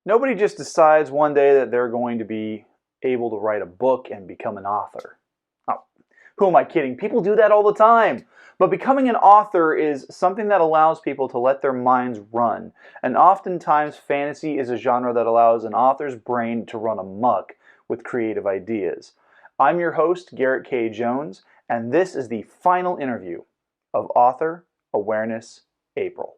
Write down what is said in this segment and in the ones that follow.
Nobody just decides one day that they're going to be able to write a book and become an author. Oh, who am I kidding? People do that all the time. But becoming an author is something that allows people to let their minds run. And oftentimes, fantasy is a genre that allows an author's brain to run amok with creative ideas. I'm your host, Garrett K. Jones, and this is the final interview of Author Awareness April.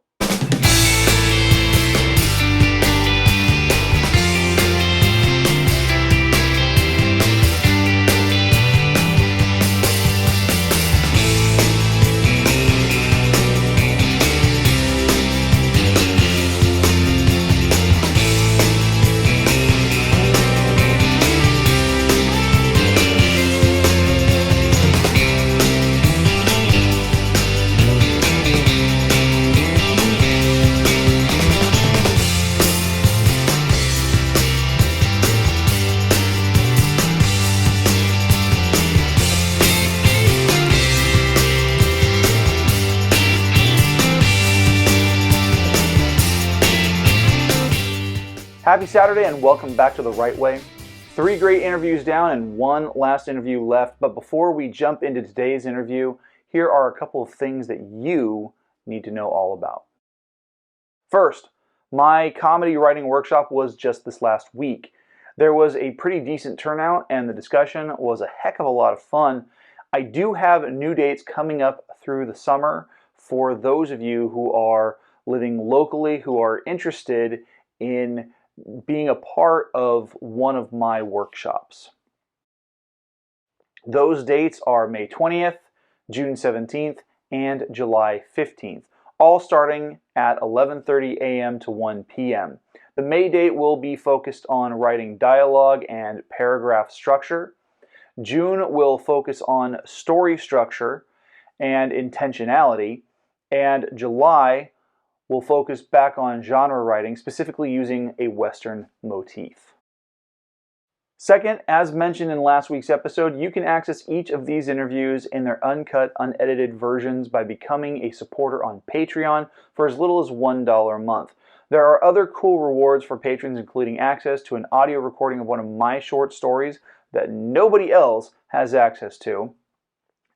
Happy Saturday and welcome back to The Right Way. 3 great interviews down and 1 last interview left. But before we jump into today's interview, here are a couple of things that you need to know all about. First, my comedy writing workshop was just this last week. There was a pretty decent turnout and the discussion was a heck of a lot of fun. I do have new dates coming up through the summer for those of you who are living locally, who are interested in being a part of one of my workshops. Those dates are May 20th, June 17th, and July 15th, all starting at 11:30 a.m. to 1 p.m. The May date will be focused on writing dialogue and paragraph structure. June will focus on story structure and intentionality, and July will focus back on genre writing, specifically using a Western motif. Second, as mentioned in last week's episode, you can access each of these interviews in their uncut, unedited versions by becoming a supporter on Patreon for as little as $1 a month. There are other cool rewards for patrons, including access to an audio recording of one of my short stories that nobody else has access to,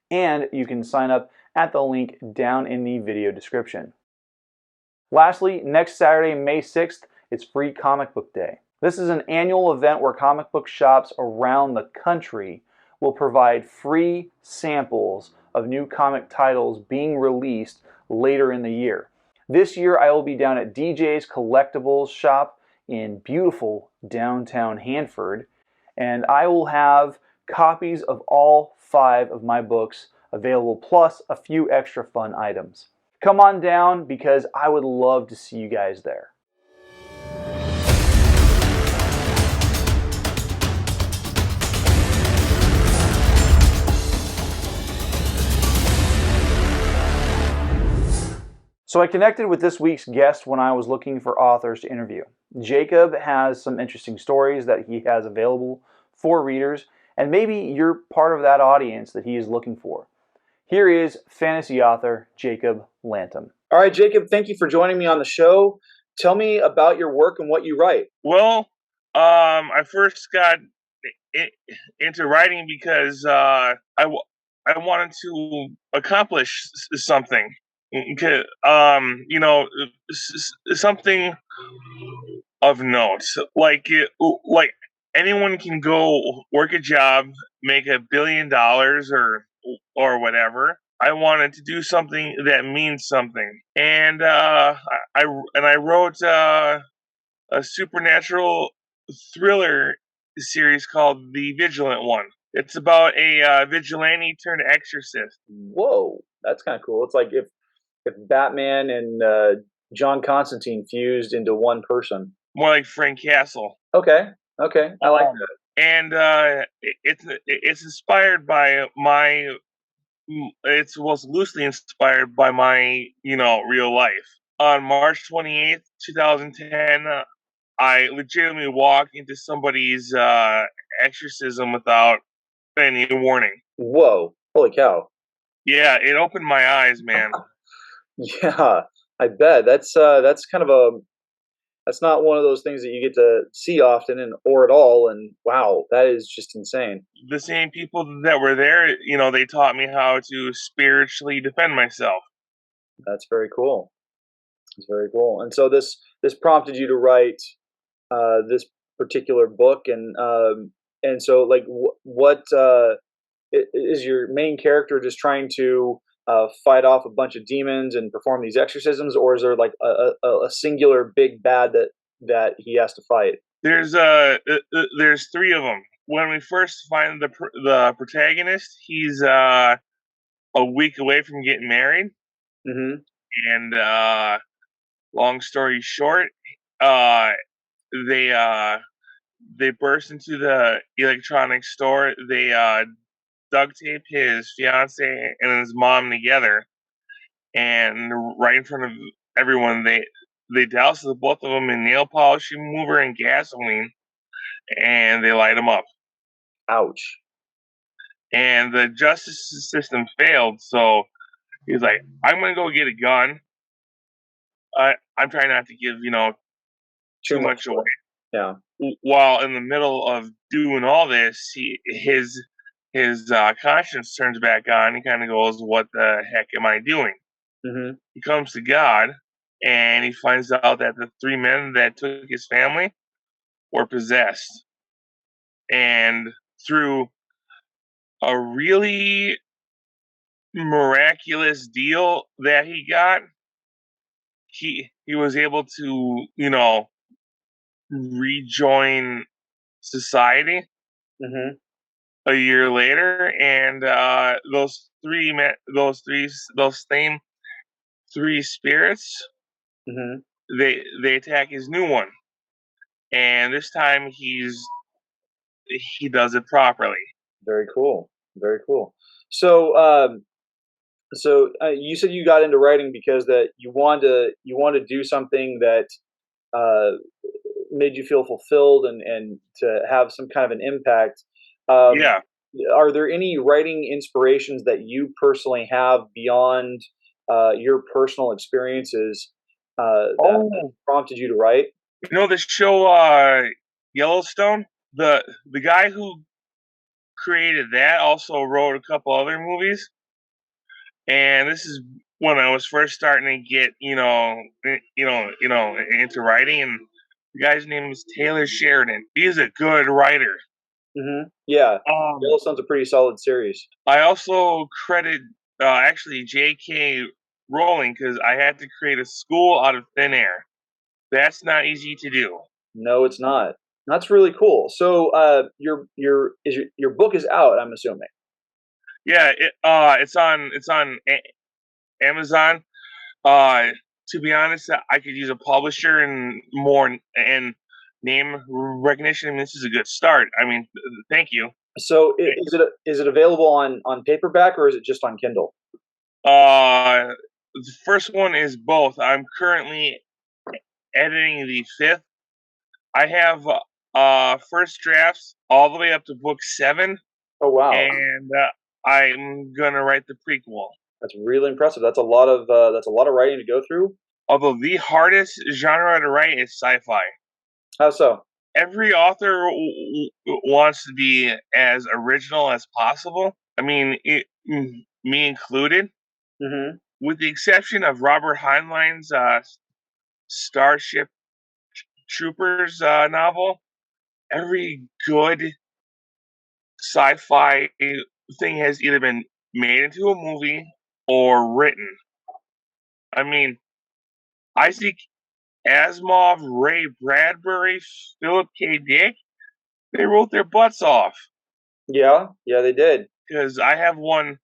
and you can sign up at the link down in the video description. Lastly, next Saturday, May 6th, it's Free Comic Book Day. This is an annual event where comic book shops around the country will provide free samples of new comic titles being released later in the year. This year, I will be down at DJ's Collectibles shop in beautiful downtown Hanford, and I will have copies of all 5 of my books available, plus a few extra fun items. Come on down because I would love to see you guys there. So I connected with this week's guest when I was looking for authors to interview. Jacob has some interesting stories that he has available for readers, and maybe you're part of that audience that he is looking for. Here is fantasy author Jacob Lantom. All right, Jacob, thank you for joining me on the show. Tell me about your work and what you write. Well, I first got into writing because I wanted to accomplish something. Something of note. Like anyone can go work a job, make $1 billion or whatever. I wanted to do something that means something, and I wrote a supernatural thriller series called The Vigilant One. It's about a vigilante turned exorcist. Whoa, that's kind of cool. It's like if Batman and John Constantine fused into one person. More like Frank Castle. Okay, I like that. And it's inspired by my. It was loosely inspired by my, real life. On March 28th, 2010, I legitimately walked into somebody's exorcism without any warning. Whoa, holy cow. Yeah, it opened my eyes, man. Yeah, I bet. That's kind of That's not one of those things that you get to see often and or at all. And wow, that is just insane. The same people that were there, they taught me how to spiritually defend myself. That's very cool. It's very cool. And so this prompted you to write this particular book, and so like what is your main character just trying to fight off a bunch of demons and perform these exorcisms, or is there like a singular big bad that he has to fight? There's three of them. When we first find the protagonist, he's a week away from getting married, Mm-hmm. and long story short, uh, they they burst into the electronics store. They duct tape his fiance and his mom together, and right in front of everyone, they douse the both of them in nail polish remover and gasoline, and they light them up. Ouch. And the justice system failed, so he's like, "I'm gonna go get a gun." I'm trying not to give Too too much much away. away. Yeah. While in the middle of doing all this, his conscience turns back on. He kind of goes, "What the heck am I doing?" Mm-hmm. He comes to God, and he finds out that the three men that took his family were possessed. And through a really miraculous deal that he got, he was able to rejoin society Mm-hmm. a year later, and those same three spirits, Mm-hmm. they attack his new one, and this time he does it properly. Very cool. Very cool. So, you said you got into writing because that you want to do something that uh, made you feel fulfilled and to have some kind of an impact. Um, Yeah. are there any writing inspirations that you personally have beyond your personal experiences that Oh, prompted you to write? the show Yellowstone. The guy who created that also wrote a couple other movies, and this is when I was first starting to get into writing. And the guy's name is Taylor Sheridan. He's a good writer. Yeah, Um, Yellowstone's a pretty solid series. I also credit actually J.K. Rowling because I had to create a school out of thin air. That's not easy to do. No, it's not. That's really cool. So, your book is out, I'm assuming. Yeah, it's on Amazon. Uh, to be honest, I could use a publisher and more and name recognition. And this is a good start. I mean, thank you. So, is it available on paperback or is it just on Kindle? The first one is both. I'm currently editing the fifth. I have first drafts all the way up to book 7, Oh wow, and I'm gonna write the prequel. that's really impressive. That's a lot of writing to go through. Although the hardest genre to write is sci-fi. How so? Every author wants to be as original as possible. I mean, me included, Hmm. with the exception of Robert Heinlein's Starship Troopers novel. Every good sci-fi thing has either been made into a movie or written. I mean, Isaac Asimov, Ray Bradbury, Philip K. Dick, they wrote their butts off. Yeah, yeah, they did. Because I have one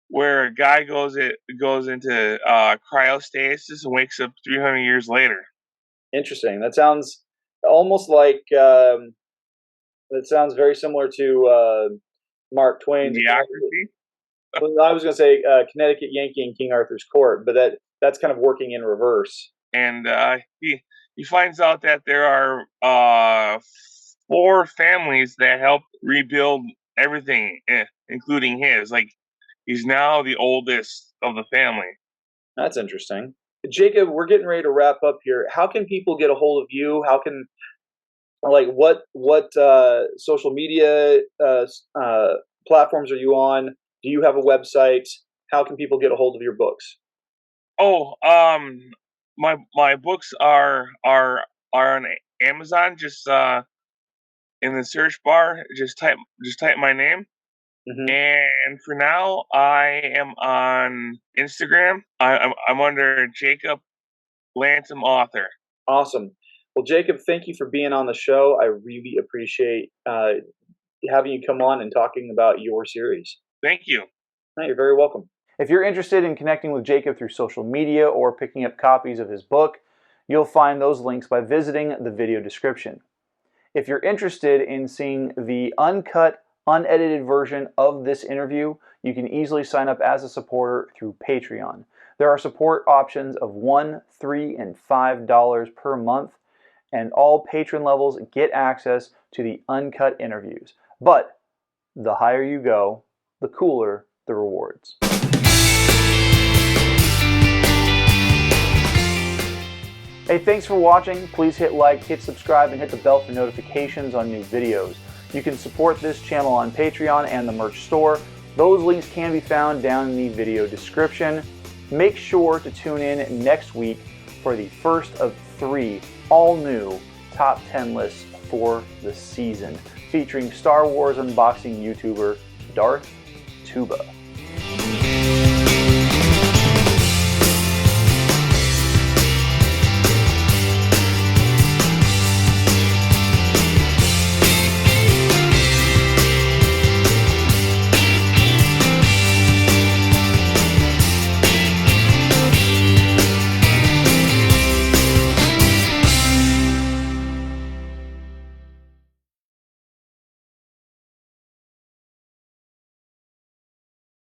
where a guy goes into cryostasis and wakes up 300 years later. Interesting. That sounds almost like that sounds very similar to Mark Twain's. Idiocracy. Well, I was going to say Connecticut Yankee and King Arthur's Court, but that's kind of working in reverse. And he finds out that there are 4 families that help rebuild everything, including his. Like, he's now the oldest of the family. That's interesting. Jacob, we're getting ready to wrap up here. How can people get a hold of you? How can what social media platforms are you on? Do you have a website? How can people get a hold of your books? Oh, my books are on Amazon. Just in the search bar, just type my name. Hmm. And for now, I am on Instagram. I'm under Jacob Lantom author. Awesome. Well, Jacob, thank you for being on the show. I really appreciate having you come on and talking about your series. Thank you. No, you're very welcome. If you're interested in connecting with Jacob through social media or picking up copies of his book, you'll find those links by visiting the video description. If you're interested in seeing the uncut, unedited version of this interview, you can easily sign up as a supporter through Patreon. There are support options of $1, $3, and $5 per month, and all patron levels get access to the uncut interviews. But the higher you go, the cooler the rewards. Hey, thanks for watching. Please hit like, hit subscribe, and hit the bell for notifications on new videos. You can support this channel on Patreon and the merch store. Those links can be found down in the video description. Make sure to tune in next week for the first of 3 all-new top 10 lists for the season, featuring Star Wars unboxing YouTuber Darth Tuba.